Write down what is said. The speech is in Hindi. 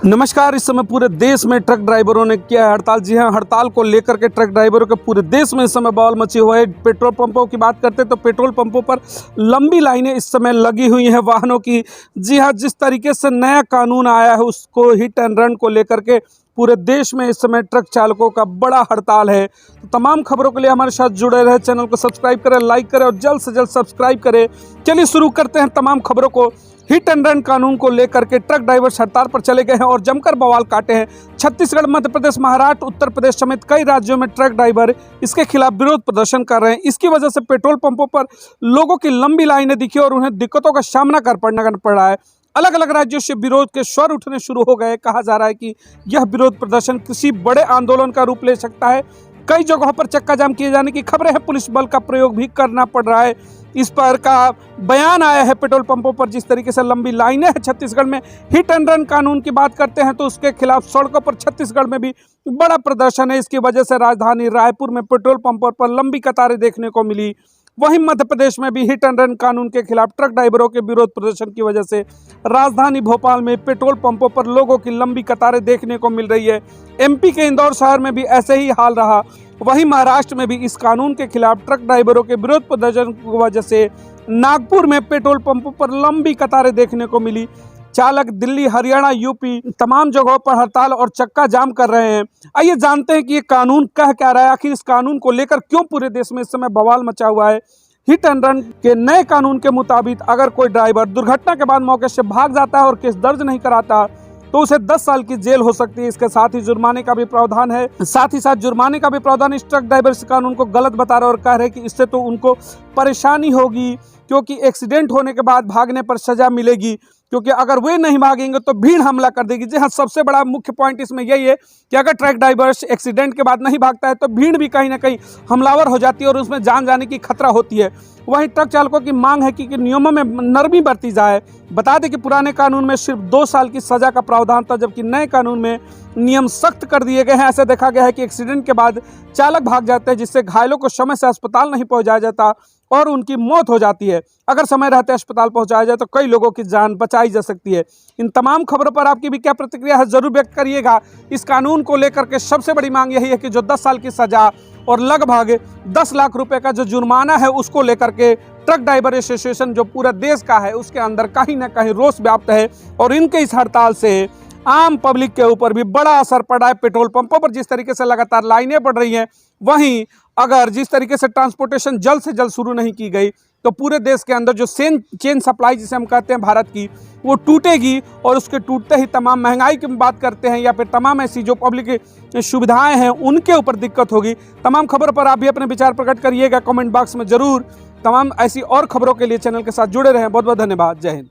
नमस्कार। इस समय पूरे देश में ट्रक ड्राइवरों ने किया है हड़ताल। जी हां, हड़ताल को लेकर के ट्रक ड्राइवरों के पूरे देश में इस समय बवाल मची हुई है। पेट्रोल पंपों की बात करते हैं तो पेट्रोल पंपों पर लंबी लाइनें इस समय लगी हुई हैं वाहनों की। जी हां, जिस तरीके से नया कानून आया है उसको हिट एंड रन को लेकर के पूरे देश में इस समय ट्रक चालकों का बड़ा हड़ताल है। तो तमाम खबरों के लिए हमारे साथ जुड़े रहे, चैनल को सब्सक्राइब करें, लाइक करें और जल्द से जल्द सब्सक्राइब करें। चलिए शुरू करते हैं तमाम खबरों को। हिट एंड रन कानून को लेकर के ट्रक ड्राइवर हड़ताल पर चले गए हैं और जमकर बवाल काटे हैं। छत्तीसगढ़, मध्य प्रदेश, महाराष्ट्र, उत्तर प्रदेश समेत कई राज्यों में ट्रक ड्राइवर इसके खिलाफ विरोध प्रदर्शन कर रहे हैं। इसकी वजह से पेट्रोल पंपों पर लोगों की लंबी लाइनें दिखी और उन्हें दिक्कतों का सामना करना पड़ रहा है। अलग अलग राज्यों से विरोध के स्वर उठने शुरू हो गए। कहा जा रहा है कि यह विरोध प्रदर्शन किसी बड़े आंदोलन का रूप ले सकता है। कई जगहों पर चक्का जाम किए जाने की खबरें हैं। पुलिस बल का प्रयोग भी करना पड़ रहा है। इस पर का बयान आया है पेट्रोल पंपों पर। जिस तरीके से लंबी लाइनें हैं छत्तीसगढ़ में, हिट एंड रन कानून की बात करते हैं तो उसके खिलाफ सड़कों पर छत्तीसगढ़ में भी बड़ा प्रदर्शन है। इसकी वजह से राजधानी रायपुर में पेट्रोल पंपों पर लंबी कतारें देखने को मिली। वहीं मध्य प्रदेश में भी हिट एंड रन कानून के खिलाफ ट्रक ड्राइवरों के विरोध प्रदर्शन की वजह से राजधानी भोपाल में पेट्रोल पंपों पर लोगों की लंबी कतारें देखने को मिल रही है। एमपी के इंदौर शहर में भी ऐसे ही हाल रहा। वहीं महाराष्ट्र में भी इस कानून के खिलाफ ट्रक ड्राइवरों के विरोध प्रदर्शन की वजह से नागपुर में पेट्रोल पंपों पर लंबी कतारें देखने को मिली। चालक दिल्ली, हरियाणा, यूपी तमाम जगहों पर हड़ताल और चक्का जाम कर रहे हैं। आइए जानते हैं कि ये कानून कह क्या रहा है, आखिर इस कानून को लेकर क्यों पूरे देश में इस समय बवाल मचा हुआ है। हिट एंड रन के नए कानून के मुताबिक अगर कोई ड्राइवर दुर्घटना के बाद मौके से भाग जाता है और केस दर्ज नहीं कराता तो उसे 10 साल की जेल हो सकती है। इसके साथ ही जुर्माने का भी प्रावधान है। साथ ही साथ जुर्माने का भी प्रावधान। इस ट्रक ड्राइवर इस कानून को गलत बता रहे और कह रहे हैं कि इससे तो उनको परेशानी होगी, क्योंकि एक्सीडेंट होने के बाद भागने पर सजा मिलेगी, क्योंकि अगर वे नहीं भागेंगे तो भीड़ हमला कर देगी। जी हाँ, सबसे बड़ा मुख्य पॉइंट इसमें यही है कि अगर ट्रक ड्राइवर एक्सीडेंट के बाद नहीं भागता है तो भीड़ भी कहीं ना कहीं हमलावर हो जाती है और उसमें जान जाने की खतरा होती है। वहीं ट्रक चालकों की मांग है कि नियमों में नरमी बरती जाए। बता दें कि पुराने कानून में सिर्फ 2 साल की सजा का प्रावधान था, जबकि नए कानून में नियम सख्त कर दिए गए हैं। ऐसा देखा गया है कि एक्सीडेंट के बाद चालक भाग जाते हैं, जिससे घायलों को समय से अस्पताल नहीं पहुंचाया जाता और उनकी मौत हो जाती है। अगर समय रहते अस्पताल पहुंचाया जाए तो कई लोगों की जान बचाई जा सकती है। इन तमाम खबरों पर आपकी भी क्या प्रतिक्रिया है, जरूर व्यक्त करिएगा। इस कानून को लेकर के सबसे बड़ी मांग यही है कि जो 10 साल की सजा और लगभग 10 लाख रुपए का जो जुर्माना है उसको लेकर के ट्रक ड्राइवर एसोसिएशन जो पूरा देश का है उसके अंदर कहीं ना कहीं रोष व्याप्त है और इनके इस हड़ताल से आम पब्लिक के ऊपर भी बड़ा असर पड़ा है। पेट्रोल पंपों पर जिस तरीके से लगातार लाइनें बढ़ रही हैं, वहीं अगर जिस तरीके से ट्रांसपोर्टेशन जल्द से जल्द शुरू नहीं की गई तो पूरे देश के अंदर जो चेन सप्लाई जिसे हम कहते हैं भारत की, वो टूटेगी और उसके टूटते ही तमाम महंगाई की बात करते हैं या फिर तमाम ऐसी जो पब्लिक सुविधाएं हैं उनके ऊपर दिक्कत होगी। तमाम खबरों पर आप भी अपने विचार प्रकट करिएगा कमेंट बॉक्स में जरूर। तमाम ऐसी और खबरों के लिए चैनल के साथ जुड़े रहें। बहुत बहुत धन्यवाद। जय हिंद।